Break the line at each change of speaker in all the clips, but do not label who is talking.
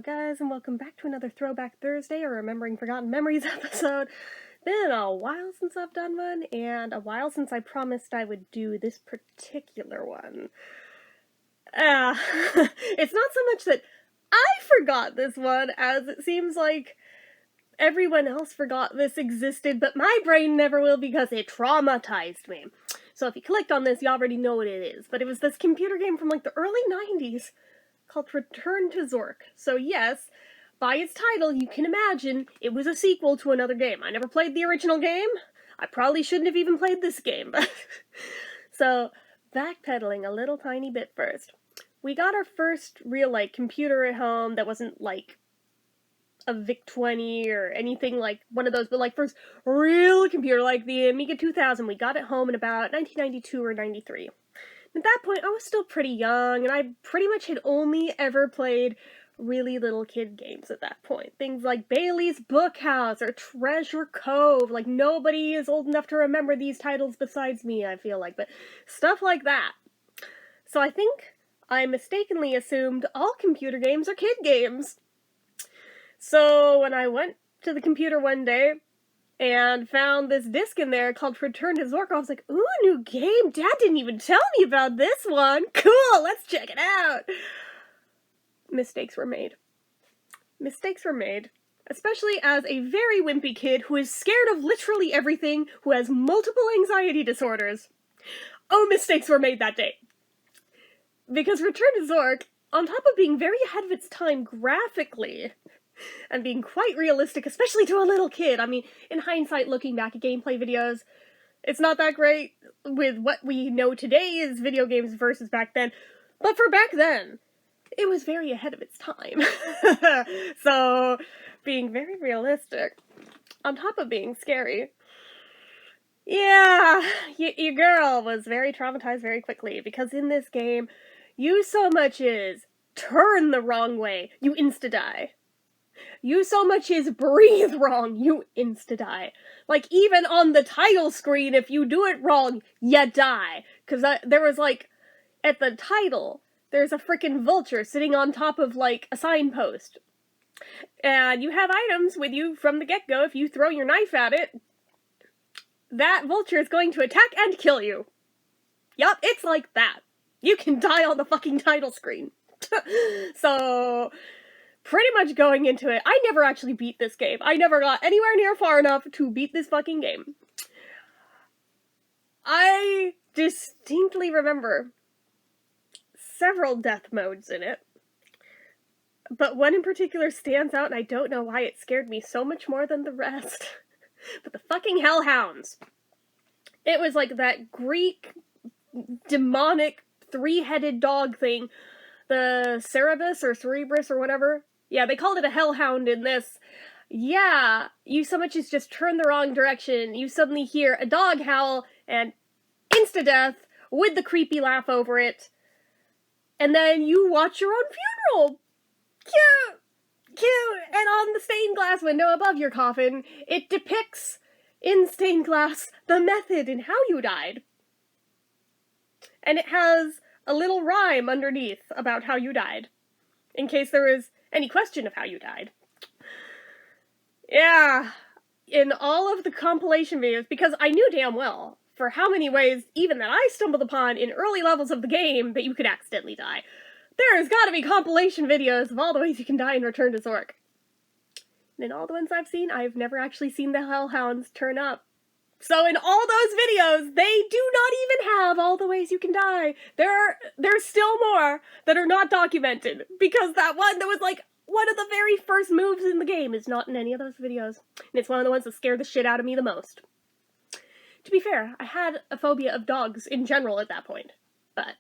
guys, and welcome back to another Throwback Thursday, or Remembering Forgotten Memories episode. Been a while since I've done one, and a while since I promised I would do this particular one. It's not so much that I forgot this one, as it seems like everyone else forgot this existed, but my brain never will because it traumatized me. So if you clicked on this, you already know what it is, but it was this computer game from like the early 90s called Return to Zork. So yes, by its title, you can imagine it was a sequel to another game. I never played the original game. I probably shouldn't have even played this game. So, backpedaling a little tiny bit first. We got our first real, computer at home that wasn't, a VIC-20 or anything like one of those, but, first real computer, like the Amiga 2000. We got it home in about 1992 or 93. At that point, I was still pretty young, and I pretty much had only ever played really little kid games at that point. Things like Bailey's Bookhouse or Treasure Cove. Like, nobody is old enough to remember these titles besides me, I feel like, but stuff like that. So I think I mistakenly assumed all computer games are kid games. So when I went to the computer one day and found this disc in there called Return to Zork, I was like, ooh, new game! Dad didn't even tell me about this one! Cool, let's check it out! Mistakes were made. Mistakes were made. Especially as a very wimpy kid who is scared of literally everything, who has multiple anxiety disorders. Oh, mistakes were made that day. Because Return to Zork, on top of being very ahead of its time graphically, and being quite realistic, especially to a little kid. I mean, in hindsight, looking back at gameplay videos, it's not that great with what we know today is video games versus back then. But for back then, it was very ahead of its time. So, being very realistic, on top of being scary, yeah, your girl was very traumatized very quickly, because in this game, you so much as turn the wrong way, you insta-die. You so much as breathe wrong, you insta-die. Like, even on the title screen, if you do it wrong, you die. Because there was, at the title, there's a frickin' vulture sitting on top of, a signpost. And you have items with you from the get-go. If you throw your knife at it, that vulture is going to attack and kill you. Yup, it's like that. You can die on the fucking title screen. So, pretty much going into it, I never actually beat this game. I never got anywhere near far enough to beat this fucking game. I distinctly remember several death modes in it, but one in particular stands out, and I don't know why it scared me so much more than the rest. But the fucking Hellhounds. It was like that Greek demonic three-headed dog thing, the Cerebus or Cerebrus or whatever. Yeah, they called it a hellhound in this. Yeah, you so much as just turn the wrong direction, you suddenly hear a dog howl, and insta-death, with the creepy laugh over it. And then you watch your own funeral! Cute! Cute! And on the stained glass window above your coffin, it depicts, in stained glass, the method in how you died. And it has a little rhyme underneath about how you died, in case there is any question of how you died. Yeah, in all of the compilation videos, because I knew damn well, for how many ways, even that I stumbled upon in early levels of the game, that you could accidentally die. There has gotta be compilation videos of all the ways you can die in Return to Zork. And in all the ones I've seen, I've never actually seen the Hellhounds turn up. So in all those videos, they do not even have all the ways you can die. There's still more that are not documented, because that one that was one of the very first moves in the game is not in any of those videos. And it's one of the ones that scared the shit out of me the most. To be fair, I had a phobia of dogs in general at that point. But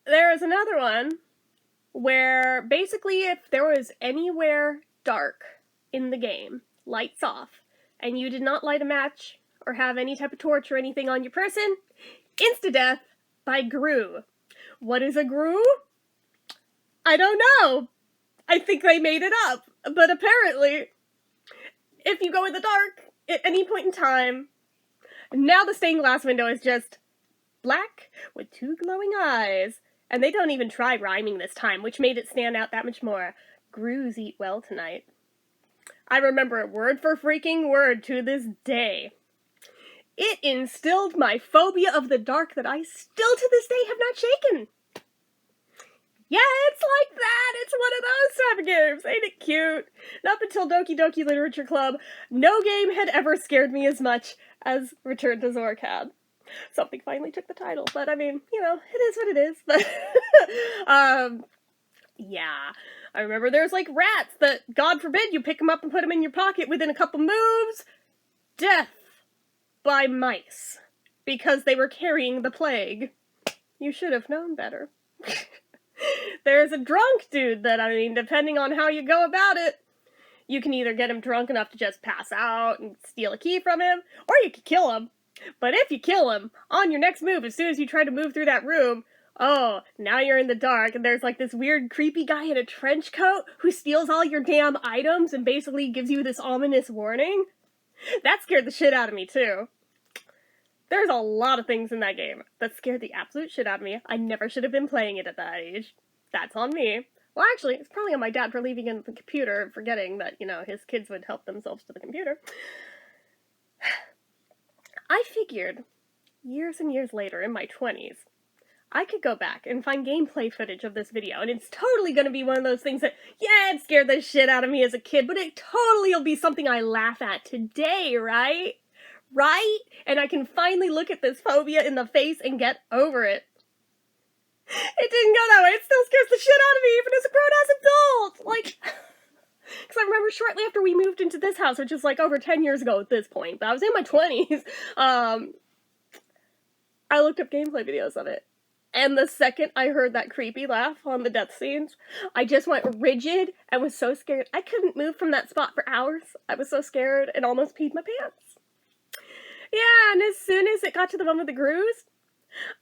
there is another one where basically if there was anywhere dark in the game, lights off, and you did not light a match or have any type of torch or anything on your person, insta-death by grue. What is a grue? I don't know. I think they made it up. But apparently, if you go in the dark at any point in time, now the stained glass window is just black with two glowing eyes. And they don't even try rhyming this time, which made it stand out that much more. Grooves eat well tonight. I remember it word for freaking word to this day. It instilled my phobia of the dark that I still to this day have not shaken. Yeah, it's like that. It's one of those type of games. Ain't it cute? And up until Doki Doki Literature Club, no game had ever scared me as much as Return to Zork had. Something finally took the title, but I mean, you know, it is what it is. But, yeah. I remember there's like rats that, God forbid, you pick them up and put them in your pocket within a couple moves. Death by mice. Because they were carrying the plague. You should have known better. There's a drunk dude that, I mean, depending on how you go about it, you can either get him drunk enough to just pass out and steal a key from him, or you can kill him. But if you kill him, on your next move, as soon as you try to move through that room, oh, now you're in the dark, and there's like this weird creepy guy in a trench coat who steals all your damn items and basically gives you this ominous warning. That scared the shit out of me, too. There's a lot of things in that game that scared the absolute shit out of me. I never should have been playing it at that age. That's on me. Well, actually, it's probably on my dad for leaving it in the computer and forgetting that, you know, his kids would help themselves to the computer. I figured, years and years later, in my 20s, I could go back and find gameplay footage of this video, and it's totally gonna be one of those things that, yeah, it scared the shit out of me as a kid, but it totally will be something I laugh at today, right? Right? And I can finally look at this phobia in the face and get over it. It didn't go that way. It still scares the shit out of me, even as a grown-ass adult. Like, because I remember shortly after we moved into this house, which is like over 10 years ago at this point, but I was in my 20s, I looked up gameplay videos of it. And the second I heard that creepy laugh on the death scenes, I just went rigid and was so scared. I couldn't move from that spot for hours. I was so scared and almost peed my pants. Yeah, and as soon as it got to the one with the grooves,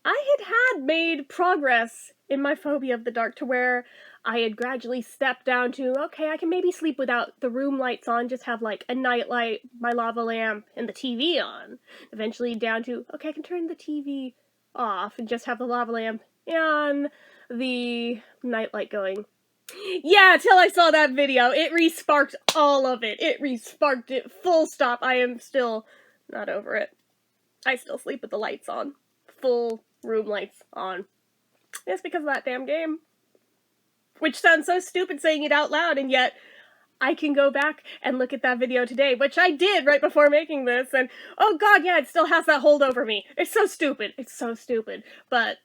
I had made progress in my phobia of the dark to where I had gradually stepped down to, okay, I can maybe sleep without the room lights on, just have like a night light, my lava lamp, and the TV on. Eventually down to, okay, I can turn the TV off and just have the lava lamp and the nightlight going. Yeah, till I saw that video. It re-sparked all of it. It re-sparked it full stop. I am still not over it. I still sleep with the lights on. Full room lights on. It's because of that damn game. Which sounds so stupid saying it out loud, and yet I can go back and look at that video today, which I did right before making this, and oh god, yeah, it still has that hold over me. It's so stupid. It's so stupid. But,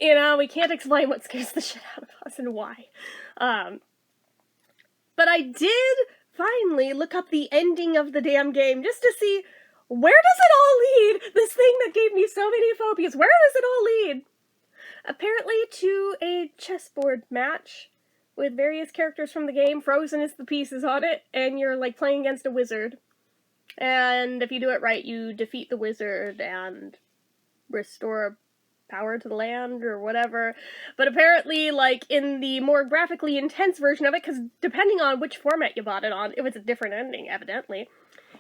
you know, we can't explain what scares the shit out of us and why. But I did finally look up the ending of the damn game just to see, where does it all lead? This thing that gave me so many phobias, where does it all lead? Apparently to a chessboard match with various characters from the game. Frozen is the pieces on it, and you're like playing against a wizard. And if you do it right, you defeat the wizard and restore power to the land or whatever. But apparently, like, in the more graphically intense version of it, because depending on which format you bought it on, it was a different ending, evidently.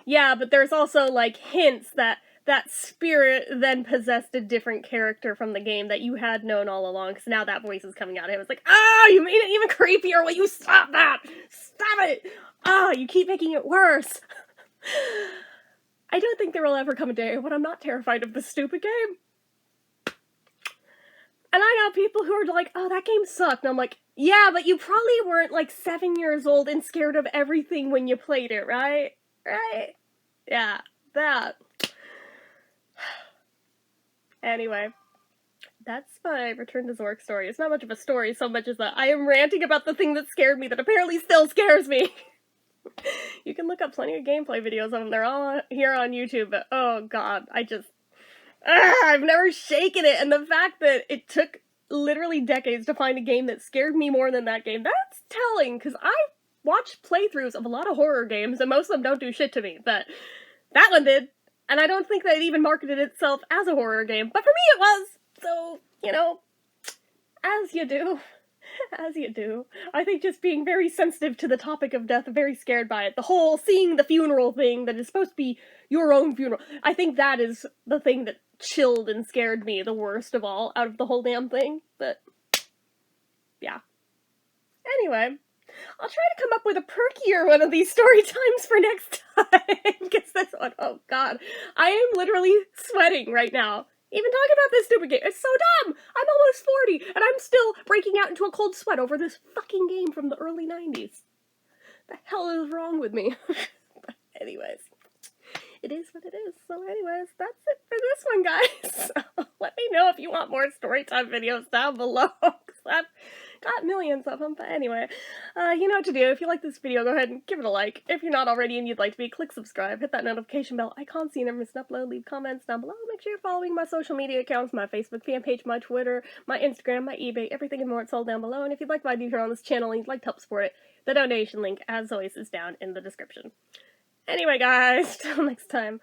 Yeah, but there's also, like, hints that that spirit then possessed a different character from the game that you had known all along, because now that voice is coming out. It was like, oh, you made it even creepier! Will you stop that? Stop it! Oh, you keep making it worse! I don't think there will ever come a day when I'm not terrified of this stupid game. And I know people who are like, oh, that game sucked. And I'm like, yeah, but you probably weren't like 7 years old and scared of everything when you played it, right? Right? Yeah, that. Anyway, that's my Return to Zork story. It's not much of a story so much as that I am ranting about the thing that scared me that apparently still scares me. You can look up plenty of gameplay videos of them. They're all here on YouTube, but oh god, I've never shaken it, and the fact that it took literally decades to find a game that scared me more than that game, that's telling, because I watched playthroughs of a lot of horror games, and most of them don't do shit to me, but that one did, and I don't think that it even marketed itself as a horror game, but for me it was, so, you know, as you do. As you do. I think just being very sensitive to the topic of death, very scared by it. The whole seeing the funeral thing that is supposed to be your own funeral. I think that is the thing that chilled and scared me the worst of all out of the whole damn thing. But, yeah. Anyway, I'll try to come up with a perkier one of these story times for next time, because this one, oh god, I am literally sweating right now. Even talking about this stupid game, it's so dumb! I'm almost 40, and I'm still breaking out into a cold sweat over this fucking game from the early 90s. The hell is wrong with me? But anyways, it is what it is. So anyways, that's it for this one, guys. So let me know if you want more storytime videos down below, because I've got millions of them. But anyway, you know what to do. If you like this video, go ahead and give it a like. If you're not already and you'd like to be, click subscribe, hit that notification bell icon so you never miss an upload, leave comments down below. Make sure you're following my social media accounts, my Facebook fan page, my Twitter, my Instagram, my eBay, everything and more, it's all down below. And if you'd like what I do here on this channel and you'd like to help support it, the donation link, as always, is down in the description. Anyway, guys, till next time,